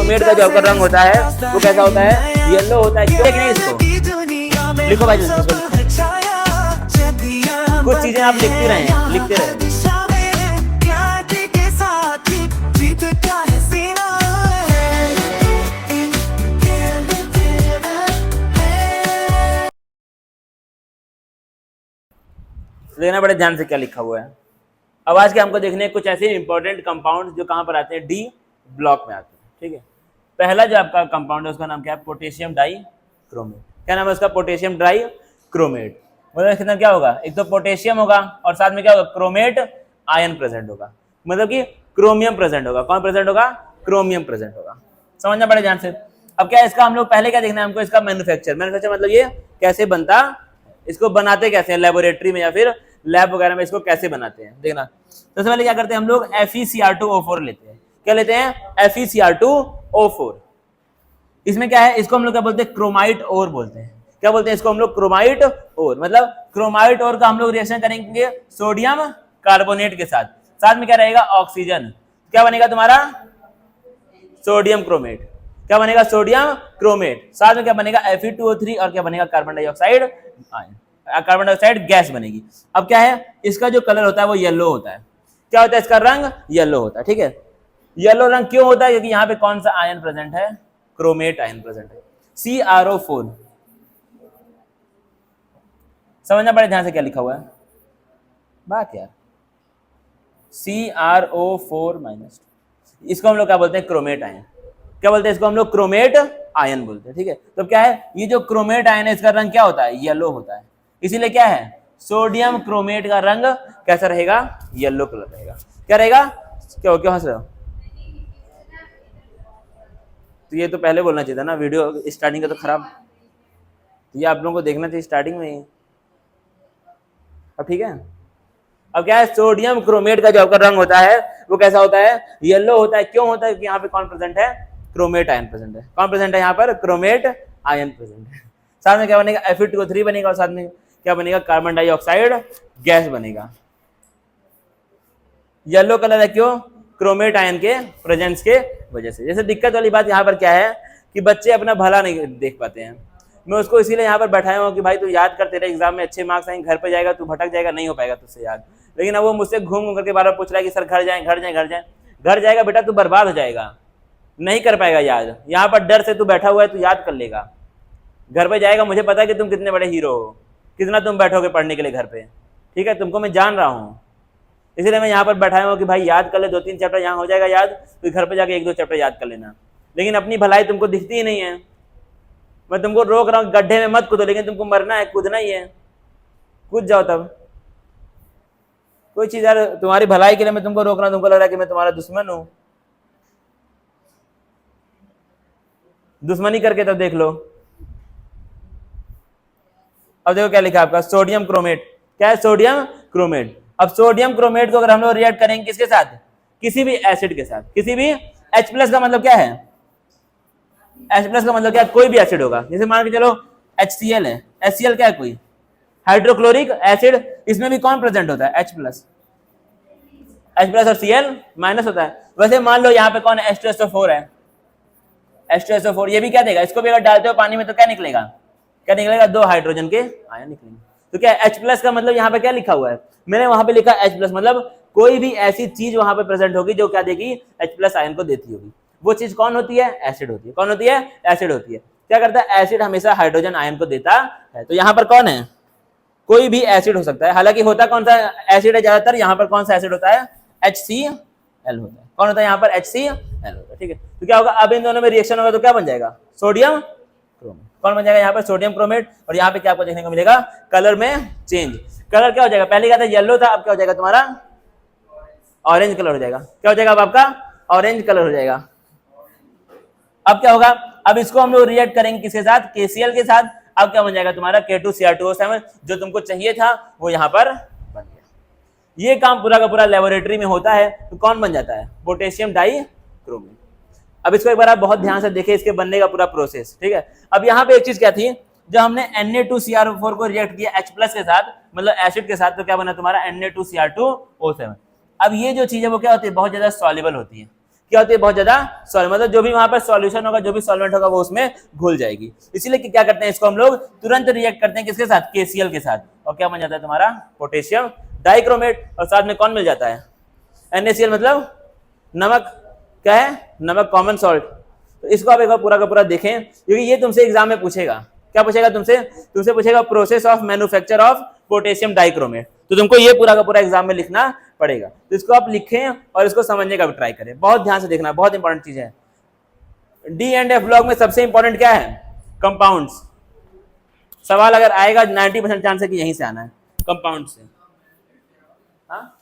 Chromate का जो आपका रंग होता है वो कैसा होता है, येलो होता है। क्यों नहीं, इसको लिखो भाई, कुछ चीजें आप लिखते रहे, लिखते रहे। देखना बड़े ध्यान से क्या लिखा हुआ है। अब आज के हमको देखने हैं कुछ ऐसे इंपॉर्टेंट कंपाउंड जो कहाँ पर आते हैं, डी ब्लॉक में आते हैं। ठीक है, पहला जो आपका कंपाउंड है उसका नाम क्या है, पोटेशियम डाई क्रोमेट। क्या नाम है उसका, पोटेशियम डाई क्रोमेट। मतलब इसके अंदर क्या होगा, एक तो पोटेशियम होगा और साथ में क्या होगा, क्रोमेट आयन प्रेजेंट होगा, मतलब कि क्रोमियम प्रेजेंट होगा। कौन प्रेजेंट होगा, क्रोमियम प्रेजेंट होगा। समझना बड़े ध्यान से। अब क्या है इसका, हम लोग पहले क्या देखना है हमको, इसका मैन्युफैक्चर। मैन्युफैक्चर मतलब ये कैसे बनता, इसको बनाते कैसे हैं, लेबोरेटरी में या फिर लैब वगैरह में इसको कैसे बनाते हैं, देखना। सबसे पहले क्या करते हैं हम लोग, FeCr2O4 लेते हैं। क्या लेते हैं, FeCr2O4। इसमें क्या है, इसको हम लोग क्या बोलते हैं, क्रोमाइट ओर बोलते हैं। क्या बोलते हैं इसको हम लोग, क्रोमाइट ओर। मतलब क्रोमाइट ओर का हम लोग रिएक्शन करेंगे सोडियम कार्बोनेट के साथ, साथ में क्या रहेगा, ऑक्सीजन। क्या बनेगा तुम्हारा, सोडियम क्रोमेट। क्या बनेगा, सोडियम क्रोमेट। साथ में क्या बनेगा, Fe2O3 और क्या बनेगा, carbon dioxide ion, carbon dioxide gas बनेगी। अब क्या है, इसका जो कलर होता है वो येलो होता है। क्या होता है, इसका रंग येलो होता है। ठीक है, येलो रंग क्यों होता है, क्योंकि यहाँ पे कौन सा आयन प्रेजेंट है, क्रोमेट आयन प्रेजेंट है, CrO4। समझना बड़े ध्यान से क्या लिखा हुआ है बात यार, CrO4-। इसको हम लोग क्या बोलते हैं, क्रोमेट आयन। क्या बोलते हैं इसको हम लोग, क्रोमेट आयन बोलते हैं। ठीक है, तो क्या है, ये जो क्रोमेट आयन है इसका रंग क्या होता है, येलो होता है। इसीलिए क्या है, सोडियम क्रोमेट का रंग कैसा रहेगा, येलो कलर रहेगा। क्या रहेगा, क्यों हंस रहे हो, तो ये तो पहले बोलना चाहिए था ना, वीडियो स्टार्टिंग का तो खराब, तो ये आप लोगों को देखना चाहिए स्टार्टिंग में ही। अब ठीक है, अब क्या है, सोडियम क्रोमेट का जो आपका रंग होता है वो कैसा होता है, येलो होता है। क्यों होता है, क्योंकि यहाँ पे कौन प्रेजेंट है, क्रोमेट आयन प्रेजेंट है। कौन प्रेजेंट है यहाँ पर, क्रोमेट आयन प्रेजेंट है। साथ में क्या बनेगा, Fe2O3 बनेगा और साथ में क्या बनेगा, कार्बन डाइऑक्साइड गैस बनेगा। येलो कलर है क्यों, क्रोमेट आयन के प्रेजेंस के वजह से। जैसे दिक्कत वाली बात यहाँ पर क्या है कि बच्चे अपना भला नहीं देख पाते हैं। मैं उसको इसीलिए यहाँ पर बैठाया हूँ कि भाई तू याद कर, तेरे एग्जाम में अच्छे मार्क्स आएंगे, घर पे जाएगा तू भटक जाएगा, नहीं हो पाएगा तुझसे याद। लेकिन अब वो मुझसे घूम करके बार बार पूछ रहा है कि सर घर जाएं घर जाएं घर जाएं। घर जाएगा बेटा तू बर्बाद हो जाएगा, नहीं कर पाएगा याद। यहाँ पर डर से तू बैठा हुआ है, तू याद कर लेगा। घर पे जाएगा, मुझे पता है कि तुम कितने बड़े हीरो हो, कितना तुम बैठोगे पढ़ने के लिए घर पे। ठीक है, तुमको मैं जान रहा हूँ, इसलिए मैं यहाँ पर बैठाया हूँ कि भाई याद कर ले, 2-3 चैप्टर यहाँ हो जाएगा याद, तो घर पे जाके 1-2 चैप्टर याद कर लेना। लेकिन अपनी भलाई तुमको दिखती ही नहीं है। मैं तुमको रोक रहा हूँ गड्ढे में मत कूदो, लेकिन तुमको मरना है, कूदना ही है, कूद जाओ। तब कोई चीज यार तुम्हारी भलाई के लिए मैं तुमको रोक रहा हूँ, तुमको लग रहा है कि मैं तुम्हारा दुश्मन हूँ। दुश्मनी करके तब देख लो। अब देखो क्या लिखा आपका, सोडियम क्रोमेट। क्या है, सोडियम क्रोमेट। अब सोडियम क्रोमेट को अगर हम लोग रिएक्ट करेंगे किसके साथ, किसी भी एसिड के साथ, किसी भी H+ का मतलब क्या है, H+ का मतलब क्या है, कोई भी एसिड होगा। जैसे मान के चलो HCl है, HCl क्या है, कोई हाइड्रोक्लोरिक एसिड। इसमें भी कौन प्रेजेंट होता है, H+ और Cl- होता है। वैसे मान लो यहाँ पे कौन है, H2SO4 है, H2SO4। ये भी क्या देगा, इसको भी अगर डालते हो पानी में तो क्या निकलेगा, क्या निकलेगा, 2 हाइड्रोजन के आयन निकलेंगे। तो क्या H+ का मतलब यहाँ पे क्या लिखा हुआ है, मैंने वहां पे लिखा H+, मतलब कोई भी ऐसी चीज वहां पे प्रेजेंट होगी जो क्या देगी, H+ आयन को देती होगी। वो चीज कौन होती है, एसिड होती है। कौन होती है, एसिड होती है। क्या करता है, एसिड हमेशा हाइड्रोजन आयन को देता है। तो यहाँ पर कौन है, कोई भी एसिड हो सकता है। हालांकि होता कौन सा एसिड है ज्यादातर, यहाँ पर कौन सा एसिड होता है, HCl होता है। कौन होता है यहाँ पर, HCl होता है। ठीक है, तो क्या होगा, अब इन दोनों में रिएक्शन होगा तो क्या बन जाएगा, सोडियम क्रोमेट। कौन बन जाएगा यहाँ पर, सोडियम क्रोमेट। और यहाँ पे क्या आपको देखने को मिलेगा, कलर में चेंज। कलर क्या हो जाएगा, पहले क्या था, येलो था, अब क्या हो जाएगा तुम्हारा, ऑरेंज कलर हो जाएगा। क्या हो जाएगा अब आपका, ऑरेंज कलर हो जाएगा। अब क्या होगा, अब इसको हम लोग रिएक्ट करेंगे किसके साथ, KCl के साथ। अब क्या बन जाएगा तुम्हारा, K2Cr2O7। जो तुमको चाहिए था वो यहाँ पर बन गया। ये काम पूरा का पूरा लेबोरेटरी में होता है। तो कौन बन जाता है, पोटेशियम डाई क्रोमेट। अब इसको एक बार आप बहुत ध्यान से देखिए, इसके बनने का पूरा प्रोसेस। ठीक है, अब यहाँ पे एक चीज क्या थी, जब हमने Na2Cr4 को रिएक्ट किया H+ के साथ, मतलब एसिड के साथ, तो क्या बना तुम्हारा Na2Cr2O7। अब ये जो चीज है वो क्या होती है, बहुत ज्यादा सॉल्युबल होती है। क्या होती है, बहुत ज्यादा सॉल्व, मतलब जो भी वहां पर सॉल्यूशन होगा, जो भी सॉल्वेंट होगा वो उसमें घुल जाएगी। इसीलिए क्या करते हैं, इसको हम लोग तुरंत रिएक्ट करते हैं किसके साथ, KCl के साथ, और क्या बन जाता है तुम्हारा पोटेशियम डाइक्रोमेट, और साथ में कौन मिल जाता है, NaCl, मतलब नमक, क्या है, नमक, कॉमन सॉल्ट। तो इसको आप एक बार पूरा का पूरा देखें, क्योंकि ये तुमसे एग्जाम में पूछेगा। क्या पूछेगा तुमसे, तुमसे पूछेगा process of manufacture of potassium dichromate, तो तुमको ये पूरा का पूरा एग्जाम में लिखना पड़ेगा। तो इसको आप लिखें और इसको समझने का भी ट्राई करें, बहुत ध्यान से देखना, बहुत इंपॉर्टेंट चीज है। D&F ब्लॉक में सबसे इंपॉर्टेंट क्या है, कंपाउंड्स। सवाल अगर आएगा 90% चांस है कि यहीं से आना है, कंपाउंड से। हाँ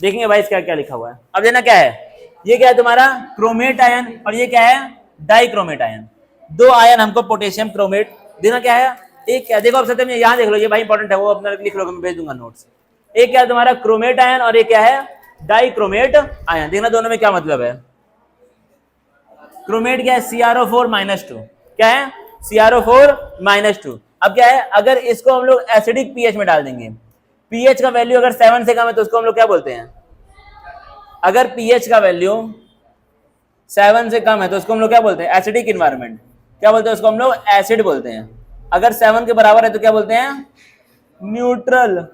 देखेंगे भाई इसका क्या लिखा हुआ है। अब देना क्या है, ये क्या है तुम्हारा क्रोमेट आयन और ये क्या है डाइक्रोमेट आयन। दो आयन हमको पोटेशियम क्रोमेट देना क्या है, एक क्या देखो अब सत्य में यहाँ देख लो, ये भाई इंपॉर्टेंट है, वो अपना लिख लो, मैं भेज दूंगा नोट्स। एक क्या है तुम्हारा क्रोमेट आयन और एक क्या है डाइक्रोमेट आयन। देखना दोनों में क्या मतलब है। क्रोमेट क्या है CrO4-2, क्या है CrO4-2। अब क्या है अगर इसको हम लोग एसिडिक पीएच में डाल देंगे, पीएच का वैल्यू अगर 7 से कम है तो उसको हम लोग क्या बोलते हैं, अगर पीएच का वैल्यू 7 से कम है तो उसको हम लोग क्या बोलते हैं एसिडिक इन्वायरमेंट, क्या बोलते हैं उसको हम लोग एसिड बोलते हैं। अगर 7 के बराबर है तो क्या बोलते हैं न्यूट्रल,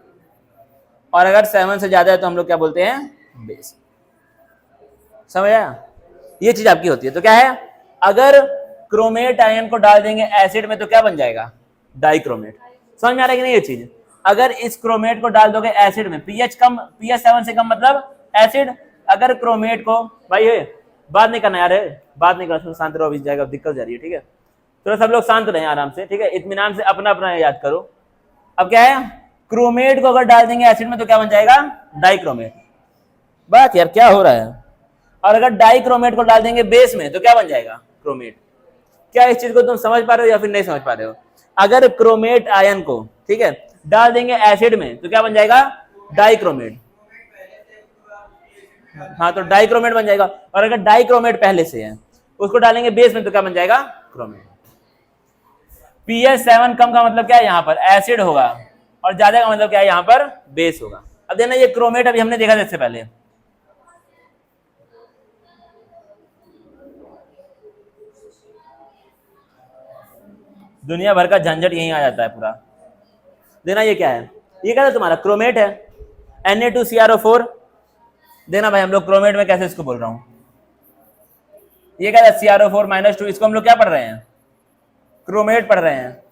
और अगर 7 से ज्यादा है तो हम लोग क्या बोलते हैं बेस। समझ आया, ये चीज आपकी होती है। तो क्या है अगर क्रोमेट आयन को डाल देंगे एसिड में तो क्या बन जाएगा डाइक्रोमेट। समझ में आ रहा है कि नहीं ये चीज। अगर इस क्रोमेट को डाल दोगे एसिड में, पीएच कम, पीएच 7 से कम मतलब एसिड। अगर क्रोमेट को भाई बात नहीं करना यार, बात नहीं करना, शांत रहो, अभी जाएगा दिक्कत जा रही है, ठीक है। तो सब लोग शांत रहें आराम से, ठीक है, इत्मीनान से अपना अपना याद करो। अब क्या है क्रोमेट को अगर डाल देंगे एसिड में तो क्या बन जाएगा डाइक्रोमेट। बात यार क्या हो रहा है। और अगर डाइक्रोमेट को डाल देंगे बेस में तो क्या बन जाएगा क्रोमेट। क्या इस चीज को तुम समझ पा रहे हो या फिर नहीं समझ पा रहे हो। अगर क्रोमेट आयन को ठीक है डाल देंगे एसिड में तो क्या बन जाएगा डाइक्रोमेट। हाँ तो डाइक्रोमेट बन जाएगा। और अगर डाइक्रोमेट पहले से है उसको डालेंगे बेस में तो क्या बन जाएगा क्रोमेट। pH 7 कम का मतलब क्या है यहाँ पर एसिड होगा, और ज्यादा का मतलब क्या है यहाँ पर बेस होगा। अब देखना ये क्रोमेट अभी हमने देखा था इससे पहले, दुनिया भर का झंझट यहीं आ जाता है पूरा। देना ये क्या है, ये क्या था तुम्हारा क्रोमेट है Na2CrO4। देना भाई हम लोग क्रोमेट में कैसे इसको बोल रहा हूं, ये क्या था CrO4-2, इसको हम लोग क्या पढ़ रहे हैं क्रोमेट पढ़ रहे हैं।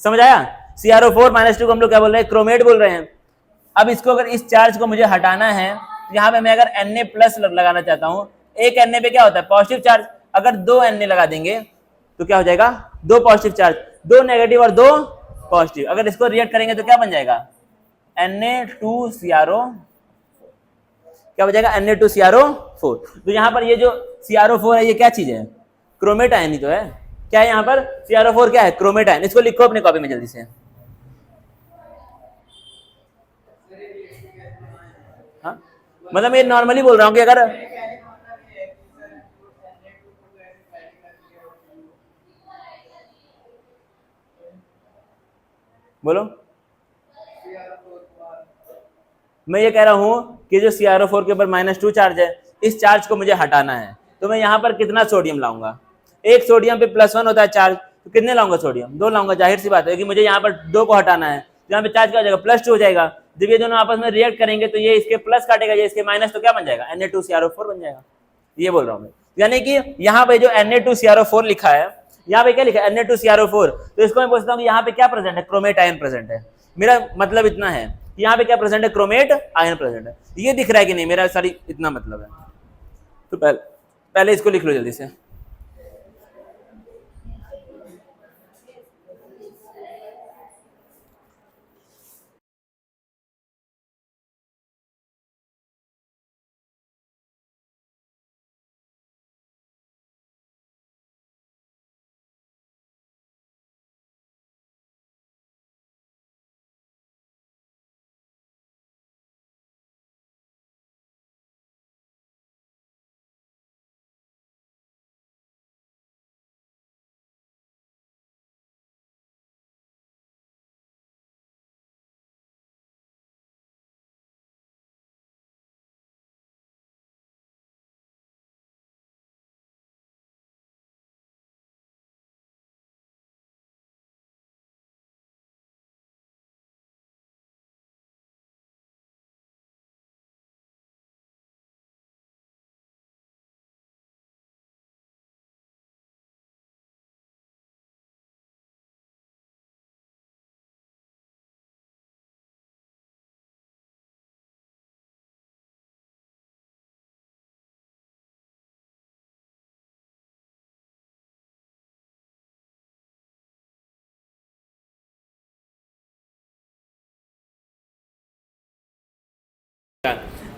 समझ आया, CrO4-2 को हम लोग क्या बोल रहे हैं क्रोमेट बोल रहे हैं। अब इसको अगर इस चार्ज को मुझे हटाना है, यहाँ पे मैं अगर Na+ लगाना चाहता हूं, एक Na पे क्या होता है पॉजिटिव चार्ज, अगर 2 Na लगा देंगे तो क्या हो जाएगा दो पॉजिटिव चार्ज, 2 नेगेटिव और 2 पॉजिटिव। अगर इसको रिएक्ट करेंगे तो क्या बन जाएगा Na2CrO, क्या बचेगा Na2CrO4। तो यहाँ पर ये जो CrO4 है ये क्या चीज है क्रोमेट आयन ही तो है। क्या है यहाँ पर CrO4 क्या है क्रोमेट आयन। इसको लिखो अपनी कॉपी में जल्दी से। हाँ मतलब मैं नॉर्मली बोल रहा हूँ कि अगर बोलो, मैं ये कह रहा हूं कि जो CrO4 के ऊपर -2 चार्ज है, इस चार्ज को मुझे हटाना है तो मैं यहाँ पर कितना सोडियम लाऊंगा। एक सोडियम पे +1 होता है चार्ज, तो कितने लाऊंगा सोडियम 2 लाऊंगा। जाहिर सी बात है कि मुझे यहाँ पर 2 को हटाना है, तो यहाँ पे चार्ज क्या हो जाएगा +2 हो जाएगा। जब ये दोनों आपस में रिएक्ट करेंगे तो ये इसके प्लस काटेगा, ये इसके माइनस, तो क्या बन जाएगा Na2CrO4 बन जाएगा। ये बोल रहा हूँ मैं, यानी कि यहाँ पे जो Na2CrO4 लिखा है, यहाँ पे क्या लिखा है Na2CrO4, तो इसको मैं पूछता हूँ कि यहाँ पे क्या प्रेजेंट है क्रोमेट आयन प्रेजेंट है। मेरा मतलब इतना है यहाँ पे क्या प्रेजेंट है क्रोमेट आयन प्रेजेंट है। ये दिख रहा है कि नहीं, मेरा सारी इतना मतलब है। तो पहले इसको लिख लो जल्दी से।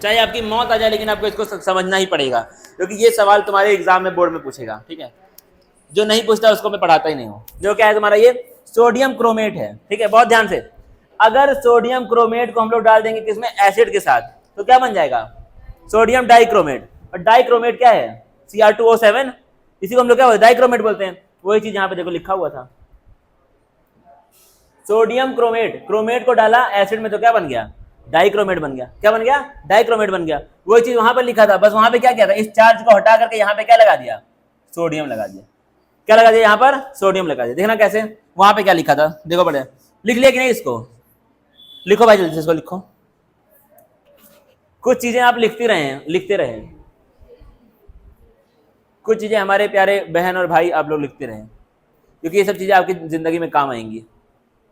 चाहे आपकी मौत आ जाए, लेकिन आपको इसको समझना ही पड़ेगा, क्योंकि ये सवाल तुम्हारे एग्जाम में बोर्ड में पूछेगा। ठीक है, जो नहीं पूछता उसको मैं पढ़ाता ही नहीं हूँ। जो क्या है तुम्हारा, ये सोडियम क्रोमेट है। ठीक है, बहुत ध्यान से, अगर सोडियम क्रोमेट को हम लोग डाल देंगे किसमें, एसिड के साथ, तो क्या बन जाएगा, सोडियम डाइक्रोमेट। और डाइक्रोमेट क्या है, Cr2O7, इसी को हम लोग क्या डाइक्रोमेट बोलते हैं। वही चीज यहाँ पे देखो लिखा हुआ था, सोडियम क्रोमेट, क्रोमेट को डाला एसिड में तो क्या बन गया, डाइक्रोमेट बन गया। क्या बन गया, डाइक्रोमेट बन गया। वही चीज वहां पर लिखा था, बस वहां पे क्या किया था, इस चार्ज को हटा करके यहाँ पे क्या लगा दिया, सोडियम लगा दिया। क्या लगा दिया यहाँ पर, सोडियम लगा दिया। देखना कैसे, वहां पे क्या लिखा था, देखो बड़े, लिख लिया कि नहीं, इसको लिखो भाई जल्दी से, इसको लिखो। कुछ चीजें आप लिखते रहे, कुछ चीजें हमारे प्यारे बहन और भाई आप लोग लिखते रहे, क्योंकि ये सब चीजें आपकी जिंदगी में काम आएंगी,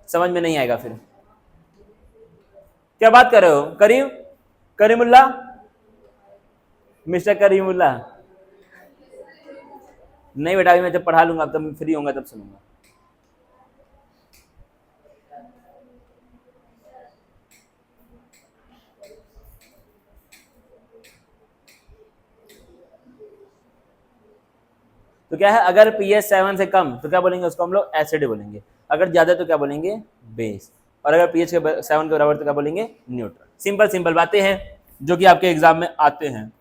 समझ में नहीं आएगा फिर। क्या बात कर रहे हो, करीमुल्ला, मिस्टर करीमुल्ला? नहीं बेटा, अभी मैं जब पढ़ा लूंगा, तब फ्री होऊंगा तब सुनूंगा। तो क्या है, अगर pH 7 से कम तो क्या बोलेंगे, उसको हम लोग एसिड बोलेंगे। अगर ज्यादा तो क्या बोलेंगे, बेस। और अगर pH के 7 के बराबर तो क्या बोलेंगे, न्यूट्रल। सिंपल सिंपल बातें हैं जो कि आपके एग्जाम में आते हैं।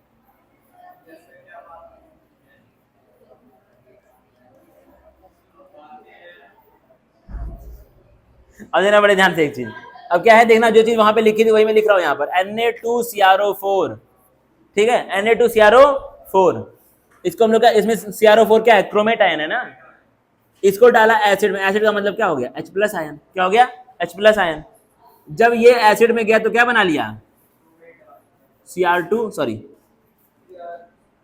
अब देखना बड़े ध्यान से एक चीज, अब क्या है देखना, जो चीज वहां पे लिखी थी वही मैं लिख रहा हूं यहाँ पर, Na2CrO4। ठीक है, Na2CrO4, इसको हम लोग का, इसमें CrO4 क्या है, क्रोमेट आयन है ना, इसको डाला एसिड में। एसिड का मतलब क्या हो गया, H+ आयन। क्या हो गया, H+ आयन। जब ये एसिड में गया तो क्या बना लिया, Cr2, सॉरी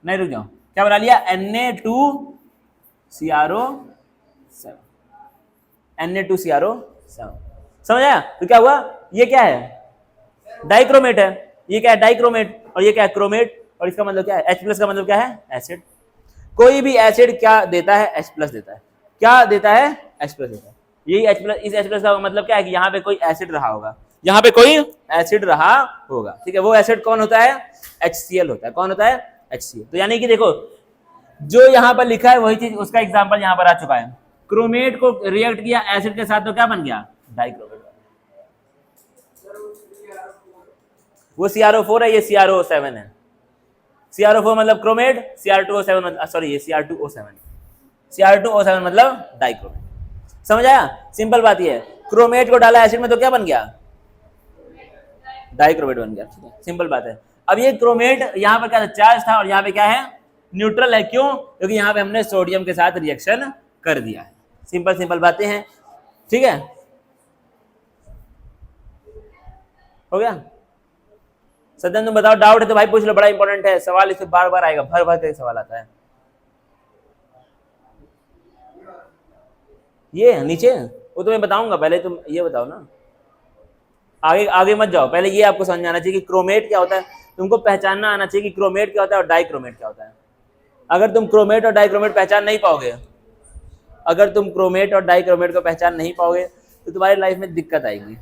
नहीं रुक जाओ, क्या बना लिया, Na2CrO7, Na2CrO7। समझ आया? तो क्या हुआ, ये क्या है, डाइक्रोमेट है, ये क्या है, डाइक्रोमेट, और ये क्या है, क्रोमेट। और इसका मतलब क्या है, H+ का मतलब क्या है, एसिड। कोई भी एसिड क्या देता है, H+ देता है। क्या देता है, H+ देता है। यही H+, इस H+ का मतलब क्या है कि यहाँ पे कोई एसिड रहा होगा, यहाँ पे कोई एसिड रहा होगा। ठीक है, वो एसिड कौन होता है, HCl होता है। कौन होता है, HCl। तो यानी कि देखो, जो यहाँ पर लिखा है वही चीज, उसका एग्जाम्पल यहाँ पर आ चुका है। क्रोमेट को रिएक्ट किया एसिड के साथ तो क्या बन गया, डाइक्रोमेट। वो CrO4 है, ये CrO7 है। CrO4 मतलब क्रोमेट, Cr2O7 मतलब, सॉरी ये Cr2O7 मतलब डाइक्रोमेट। समझ आया? सिंपल बात ये है, क्रोमेट को डाला एसिड में तो क्या बन गया, डाइक्रोमेट बन गया। ठीक है, सिंपल बात है। अब ये क्रोमेट यहाँ पर क्या था, चार्ज था, और यहाँ पे क्या है, न्यूट्रल है। क्यों? क्योंकि यहाँ पे हमने सोडियम के साथ रिएक्शन कर दिया है। सिंपल सिंपल बातें हैं। ठीक है, हो गया? सत्यन तुम बताओ, डाउट है तो भाई पूछ लो, बड़ा इंपॉर्टेंट है सवाल, इसे बार बार आएगा, भर भर के सवाल आता है। ये नीचे वो तो मैं बताऊंगा, पहले तुम ये बताओ ना, आगे आगे मत जाओ, पहले ये आपको समझ में आना चाहिए कि क्रोमेट क्या होता है। तुमको पहचानना आना चाहिए कि क्रोमेट क्या होता है और डाइक्रोमेट क्या होता है। अगर तुम क्रोमेट और डाइक्रोमेट पहचान नहीं पाओगे, अगर तुम क्रोमेट और डाइक्रोमेट को पहचान नहीं पाओगे तो तुम्हारी लाइफ में दिक्कत आएगी।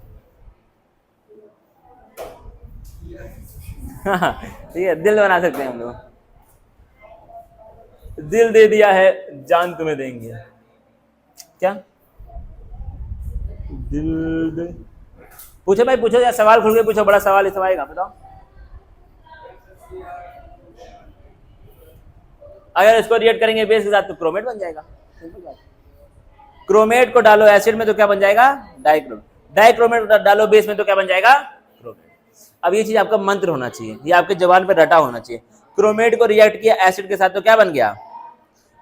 ठीक है, दिल बना सकते हैं हम लोग, दिल दे दिया है जान तुम्हें देंगे। क्या दिल दे, पूछो भाई पूछो यार, सवाल खुल के पूछो, बड़ा सवाल ही सवाल बताओ। अगर इसको रिएक्ट करेंगे बेस के साथ तो क्रोमेट बन जाएगा। क्रोमेट को डालो एसिड में तो क्या बन जाएगा, डाइक्रोमेट। डाइक्रोमेट डालो बेस में तो क्या बन जाएगा, क्रोमेट। अब ये चीज आपका मंत्र होना चाहिए, ये आपके जबान पे रटा होना चाहिए। क्रोमेट को रिएक्ट किया एसिड के साथ तो क्या बन गया,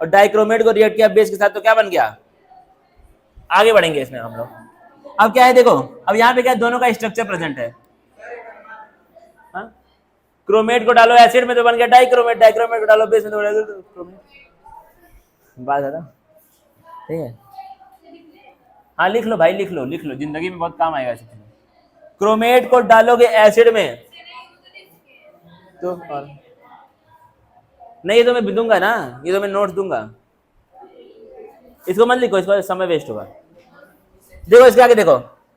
और डाइक्रोमेट को रिएक्ट किया बेस के साथ तो क्या बन गया। आगे बढ़ेंगे इसमें हम लोग। अब क्या है देखो, अब यहाँ पे क्या है, दोनों का स्ट्रक्चर प्रेजेंट है। क्रोमेट को डालो एसिड में तो बन गया डाइक्रोमेट, डाइक्रोमेट को डालो बेस में तो बन गया क्रोमेट। बात है ना? ठीक है, हाँ लिख लो भाई, लिख लो लिख लो, जिंदगी में बहुत काम आएगा ऐसे। क्रोमेट को डालोगे एसिड में तो, और नहीं ये तो मैं दूंगा ना, ये तो मैं नोट दूंगा, इसको मत लिखो, इसको समय वेस्ट होगा। देखो इसके आगे देखो,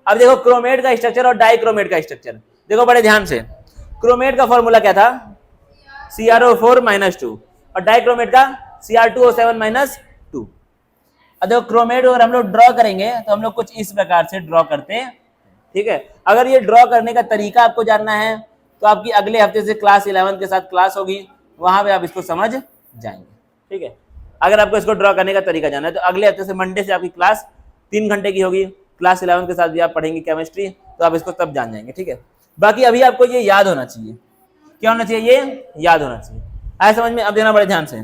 अब देखो क्रोमेट का स्ट्रक्चर और डाइक्रोमेट का स्ट्रक्चर देखो बड़े ध्यान से। क्रोमेट का फॉर्मूला क्या था? CrO4-2 और डाइक्रोमेट का Cr2O7-2। अब देखो क्रोमेट अगर हम लोग ड्रॉ करेंगे तो हम लोग कुछ इस प्रकार से ड्रॉ करते हैं, ठीक है। अगर ये ड्रॉ करने का तरीका आपको जानना है तो आपकी अगले हफ्ते से क्लास 11 के साथ क्लास होगी, वहां पे आप इसको समझ जाएंगे, ठीक है। अगर आपको इसको ड्रॉ करने का तरीका जानना है तो अगले हफ्ते से मंडे से आपकी क्लास 3 घंटे की होगी, क्लास 11 के साथ भी आप पढ़ेंगे केमिस्ट्री, तो आप इसको तब जान जाएंगे, ठीक है। बाकी अभी आपको ये याद होना चाहिए, क्या होना चाहिए? ये याद होना चाहिए। आया समझ में? अब देना बड़े ध्यान से।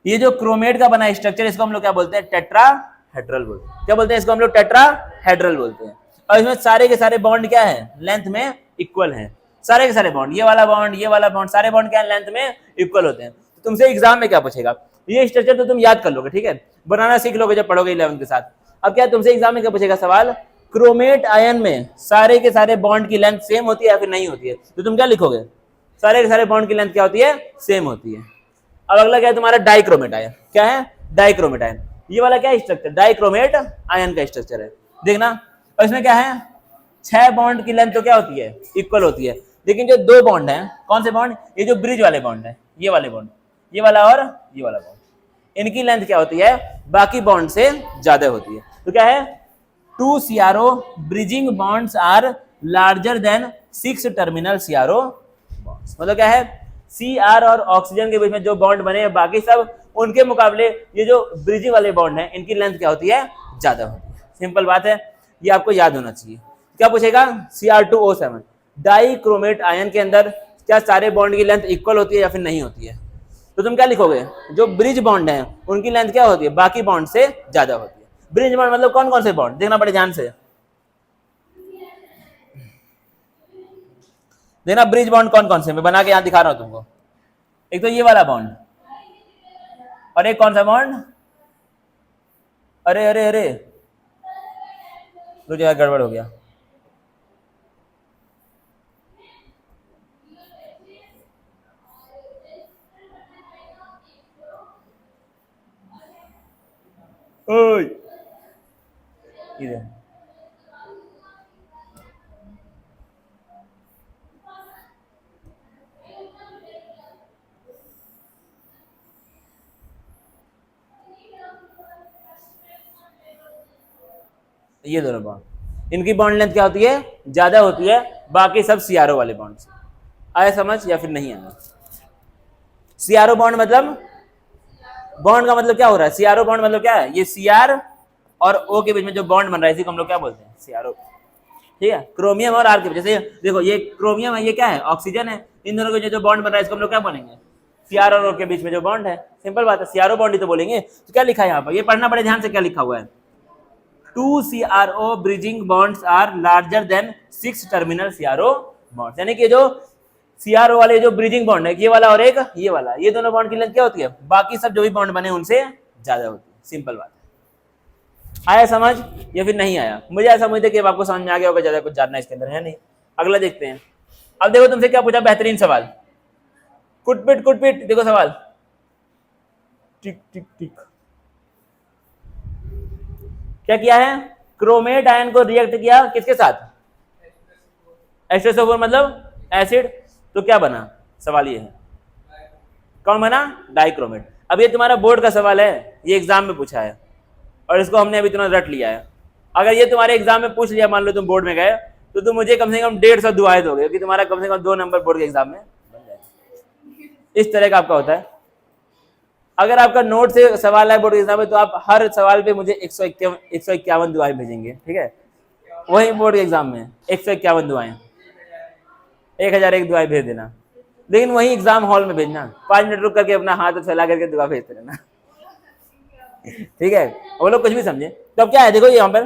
ये जो क्रोमेट का बना स्ट्रक्चर, इसको हम लोग क्या बोलते हैं? टेट्राहेड्रल बोलते हैं। क्या बोलते हैं इसको हम लोग? टेट्राहेड्रल बोलते हैं। और इसमें सारे के सारे बॉन्ड क्या है? लेंथ में इक्वल है। सारे के सारे बॉन्ड, ये वाला बॉन्ड, ये वाला बॉन्ड, सारे बॉन्ड क्या है? लेंथ में इक्वल होते हैं। तो तुमसे एग्जाम में क्या पूछेगा? ये स्ट्रक्चर तो तुम याद कर लोगे, ठीक है, बनाना सीख लोगे जब पढ़ोगे 11 के साथ। अब क्या तुमसे एग्जाम में क्या पूछेगा सवाल? क्रोमेट आयन में सारे के सारे बॉन्ड की लेंथ सेम होती है या फिर नहीं होती है? तो तुम क्या लिखोगे? सारे के सारे बॉन्ड की लेंथ क्या होती है? सेम होती है। अब अगला क्या है तुम्हारा? Dichromate ion. क्या है? Dichromate ion. ये वाला क्या है स्ट्रक्चर? डाइक्रोमेट आयन का स्ट्रक्चर है, देखना। और इसमें क्या है? 6 बॉन्ड की लेंथ तो क्या होती है? इक्वल होती है। लेकिन जो 2 बॉन्ड हैं, कौन से बॉन्ड? ये जो ब्रिज वाले बॉन्ड है, ये वाले बॉन्ड, ये वाला और ये वाला बॉन्ड, इनकी लेंथ क्या होती है? बाकी बॉन्ड से ज्यादा होती है। तो क्या है? 2 CRO bridging bonds are larger than 6 terminal CRO bonds. मतलब क्या है? Cr और ऑक्सीजन के बीच में जो बॉन्ड बने हैं बाकी सब, उनके मुकाबले ये जो ब्रिजिंग वाले बॉन्ड हैं इनकी लेंथ क्या होती है? ज्यादा होती है। सिंपल बात है, ये आपको याद होना चाहिए। क्या पूछेगा? Cr2O7 डाइक्रोमेट आयन के अंदर क्या सारे बॉन्ड की लेंथ इक्वल होती है या फिर नहीं होती है? तो तुम क्या लिखोगे? जो ब्रिज बॉन्ड है उनकी लेंथ क्या होती है? बाकी बॉन्ड से ज्यादा होती है। ब्रिज बॉन्ड मतलब कौन कौन से बॉन्ड? देखना बड़े ध्यान से, देखना ब्रिज बॉन्ड कौन कौन से, मैं बना के यहां दिखा रहा हूं तुमको। एक तो ये वाला बॉन्ड, और एक कौन सा बॉन्ड? अरे अरे अरे, दो जगह गड़बड़ हो गया। ओए इधर, ये दोनों बॉन्ड, इनकी बॉन्ड लेंथ क्या होती है? ज्यादा होती है बाकी सब CRO वाले बॉन्ड से। आया समझ या फिर नहीं आया? CRO बॉन्ड मतलब, बॉन्ड का मतलब क्या हो रहा है? CRO बॉन्ड मतलब क्या है? ये Cr और O के बीच में जो बॉन्ड बन रहा है इसी को हम लोग क्या बोलते हैं? CRO, ठीक है। क्रोमियम और R के बीच, जैसे देखो ये क्रोमियम है, ये क्या है? ऑक्सीजन है। इन दोनों के जो बॉन्ड बन रहा है इसको हम लोग क्या बोलेंगे? Cr और O के बीच में जो बॉन्ड है। सिंपल बात है, CRO बॉन्ड ही तो बोलेंगे। तो क्या लिखा है यहाँ पर? ये पढ़ना बड़े ध्यान से, क्या लिखा हुआ है? 2 CRO bridging bonds are larger than 6 terminal CRO bonds. यानी कि जो CRO वाले जो ब्रिजिंग बॉन्ड है, ये वाला और एक ये वाला, ये दोनों बॉन्ड की लेंथ क्या होती है? बाकी सब जो भी बॉन्ड बने उनसे ज्यादा होती है। सिंपल बात है। आया समझ या फिर नहीं आया? मुझे ऐसा उम्मीद है कि आपको समझ में आ गया होगा, ज्यादा कुछ जानना इसके अंदर है नहीं। अगला देखते हैं। अब देखो तुमसे क्या पूछा, बेहतरीन सवाल। कुटपिट देखो सवाल, टिक टिक टिक। क्या किया है? क्रोमेट आयन को रिएक्ट किया किसके साथ? H2SO4 मतलब एसिड। तो क्या बना? सवाल ये है, कौन बना? डाइक्रोमेट। अब ये तुम्हारा बोर्ड का सवाल है, ये एग्जाम में पूछा है और इसको हमने अभी तुरंत रट लिया है। अगर ये तुम्हारे एग्जाम में पूछ लिया, मान लो तुम बोर्ड में गए, तो तुम मुझे कम से कम 150 दुआएं दोगे, क्योंकि तुम्हारा कम से कम 2 नंबर बोर्ड के एग्जाम में बन जाएगा। इस तरह का आपका होता है। अगर आपका नोट से सवाल है बोर्ड के एग्जाम में, तो आप हर सवाल पे मुझे 151 दुआएं भेजेंगे, ठीक है। वही बोर्ड के एग्जाम में 151 दुआएं, 1001 दुआएं भेज देना, लेकिन वही एग्जाम हॉल में भेजना। 5 मिनट रुक करके अपना हाथ फैला करके दुआ भेजते रहना, ठीक है। वो लोग कुछ भी समझे। तो अब क्या है, देखो यहाँ पर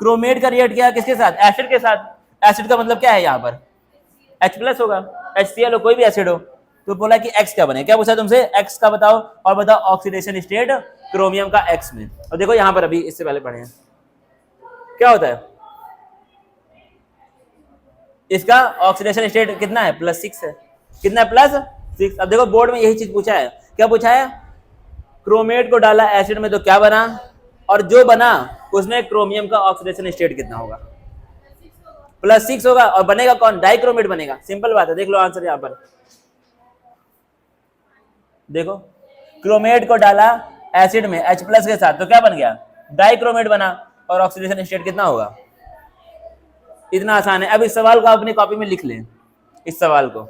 क्रोमेट का रिएक्ट किया किसके साथ? एसिड के साथ। एसिड का मतलब क्या है? यहाँ पर H+ होगा, HCl हो, कोई भी एसिड हो। तो बोला कि X क्या बने? क्या पूछा तुमसे? X का बताओ, और बताओ ऑक्सीडेशन स्टेट क्रोमियम का X में। और देखो यहाँ पर अभी इससे पहले पढ़े हैं, क्या होता है? इसका ऑक्सीडेशन स्टेट कितना है? +6 है। कितना है? +6। अब देखो बोर्ड में यही चीज पूछा है। क्या पूछा है? क्रोमेट को डाला एसिड में तो क्या बना, और जो बना उसमें क्रोमियम का ऑक्सीडेशन स्टेट कितना होगा? +6 होगा और बनेगा कौन, डाइक्रोमेट बनेगा। सिंपल बात है, देख लो आंसर यहाँ पर। देखो क्रोमेट को डाला एसिड में H+ के साथ तो क्या बन गया, डाइक्रोमेट बना, और ऑक्सीडेशन स्टेट कितना होगा, इतना आसान है। अब इस सवाल को आप अपनी कॉपी में लिख लें, इस सवाल को।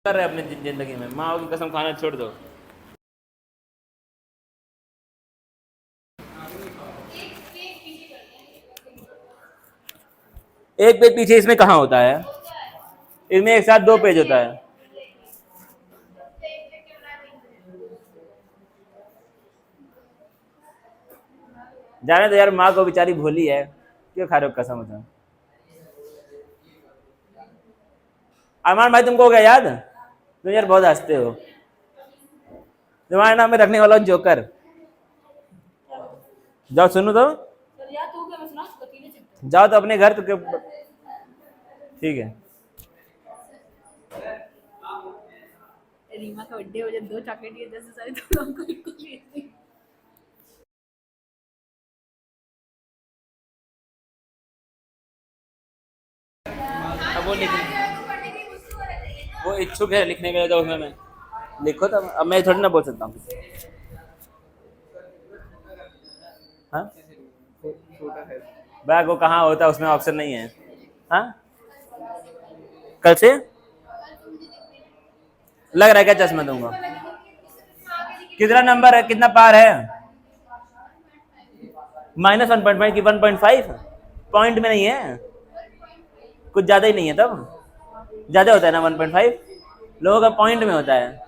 कर रहे अपनी जिंदगी में, माँ की कसम खाना छोड़ दो। एक पेज पीछे इसमें कहाँ होता है, इसमें एक साथ 2 पेज होता है। जाने तो यार, माँ को बेचारी भोली है, क्यों खा रहे हो कसम उसमें। अरमान भाई तुमको हो गया याद, तुम यार बहुत हंसते हो, तुम्हारे नाम में रखने वाला हूं जोकर। जाओ सुनो तो, जाओ तो अपने घर तो ठीक है। रीमा का बर्थडे हो जाए, 2 चॉकलेट ये 10 सारे तो हमको वो लिख वो इच्छुक है लिखने के लिए, तो उसमें मैं लिखो, तब अब मैं थोड़ी ना बोल सकता हूँ। हाँ बैग वो कहाँ होता है, उसमें ऑप्शन नहीं है। हाँ कल से लग रहा है क्या चश्मा दूंगा? कितना नंबर है, कितना पार है? -1.5 की 1.5 पॉइंट में नहीं है, कुछ ज्यादा ही नहीं है, तब ज्यादा होता है ना 1.5, लोगों का पॉइंट में होता है।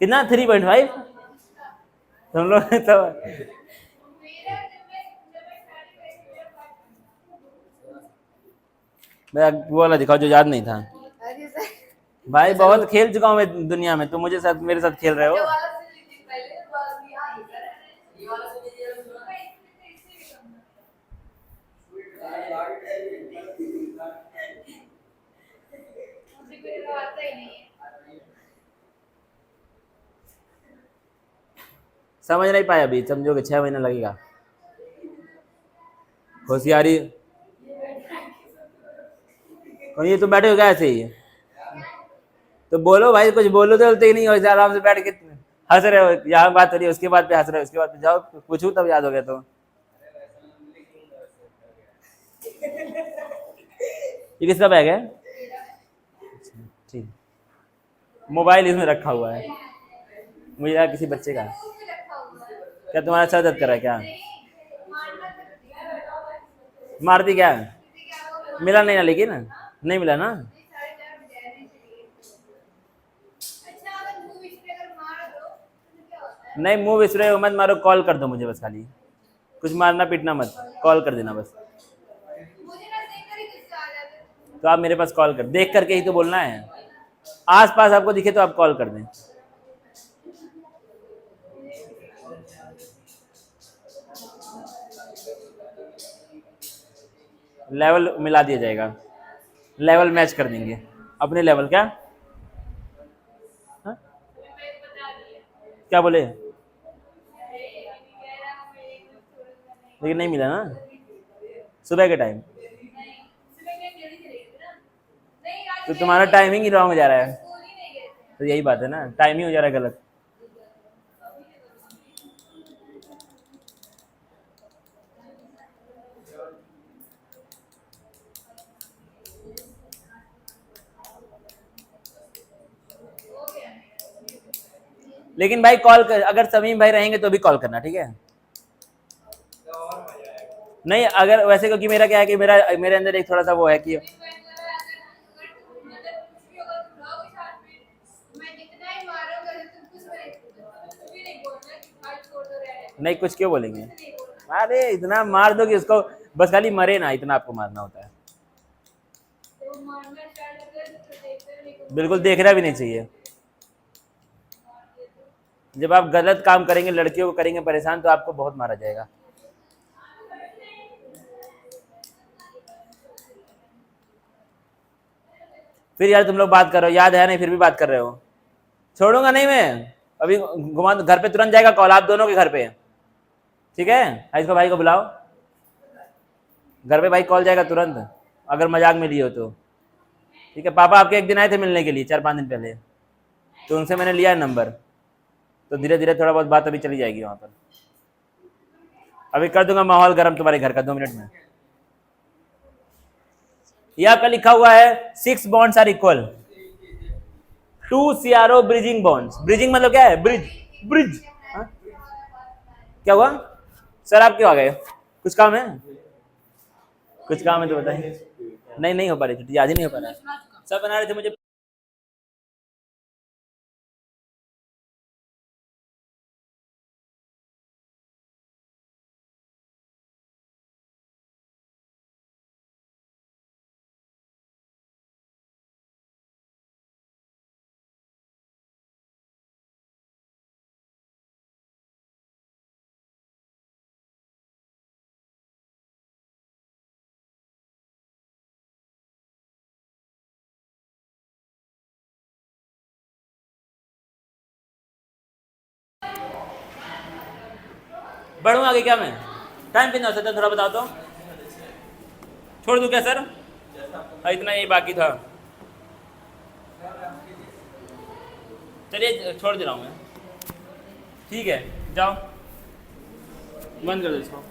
कितना 3.5 तुम लोग तो। मैं वो वाला दिखाओ जो याद नहीं था। भाई बहुत खेल चुका हूँ मैं दुनिया में, तुम मुझे साथ मेरे साथ खेल रहे हो। समझ नहीं पाया अभी, समझोगे 6 महीना लगेगा। होशियारी। और ये तो बैठे हो क्या ऐसे ही? तो बोलो भाई, कुछ बोलो तो बोलते ही नहीं हो, ऐसे आराम से बैठ के हंस रहे हो, यहाँ बात हो रही है उसके बाद पे हंस रहे हो, उसके बाद पे जाओ पूछू तब याद हो गया तो। ये किसका बैग है? ठीक, मोबाइल इसमें रखा हुआ है, मुझे लगा किसी बच्चे का। क्या तुम्हारा सर दर्द कर रहा है क्या? मार दी क्या? मिला नहीं ना, लेकिन नहीं मिला ना। नहीं मुंह विसरे मत मारो, कॉल कर दो मुझे बस, खाली कुछ मारना पीटना मत, कॉल कर देना बस। तो आप मेरे पास कॉल कर, देख करके ही तो बोलना है, आस पास आपको दिखे तो आप कॉल कर दें। लेवल मिला दिया जाएगा, लेवल मैच कर देंगे अपने लेवल। क्या? हा? क्या बोले? लेकिन नहीं मिला ना सुबह के टाइम, तो तुम्हारा टाइमिंग ही रॉन्ग हो जा रहा है। तो यही बात है ना, टाइम ही हो जा रहा है गलत। लेकिन भाई कॉल कर, अगर समीम भाई रहेंगे तो भी कॉल करना, ठीक है? नहीं अगर वैसे, क्योंकि मेरा क्या है कि मेरा मेरे अंदर एक थोड़ा सा वो है कि नहीं कुछ क्यों बोलेंगे। अरे इतना मार दो कि उसको बस खाली मरे ना, इतना आपको मारना होता है। बिल्कुल देखना भी नहीं चाहिए। जब आप गलत काम करेंगे, लड़कियों को करेंगे परेशान, तो आपको बहुत मारा जाएगा। फिर यार तुम लोग बात कर रहे हो, याद है नहीं, फिर भी बात कर रहे हो। छोड़ूंगा नहीं मैं, अभी घुमा घर पे तुरंत जाएगा कॉल, आप दोनों के घर पे, ठीक है? इसको भाई को बुलाओ, घर पे भाई कॉल जाएगा तुरंत, अगर मजाक में लिए हो तो। ठीक है, पापा आपके एक दिन आए थे मिलने के लिए 4-5 दिन पहले, तो उनसे मैंने लिया है नंबर, तो धीरे धीरे थोड़ा बहुत बात अभी चली जाएगी वहां पर। अभी कर दूंगा माहौल गर्म तुम्हारे घर का 2 मिनट में। ये आपका लिखा हुआ है 6 bonds are equal to CRO bridging bonds. Bridging मतलब क्या है? Bridge, bridge. क्या हुआ सर, आप क्यों आ गए? कुछ काम है? कुछ काम है तो बताइए। नहीं नहीं हो पा रही छुट्टी, आज ही नहीं हो पा रहा है, सब बना रहे थे मुझे। बढ़ूँ आगे क्या मैं? टाइम कितना हो सकता है थोड़ा बताओ तो। छोड़ दूँ क्या सर? इतना यही बाकी था। चलिए छोड़ दे रहा हूँ मैं। ठीक है जाओ, बंद कर दो इसको।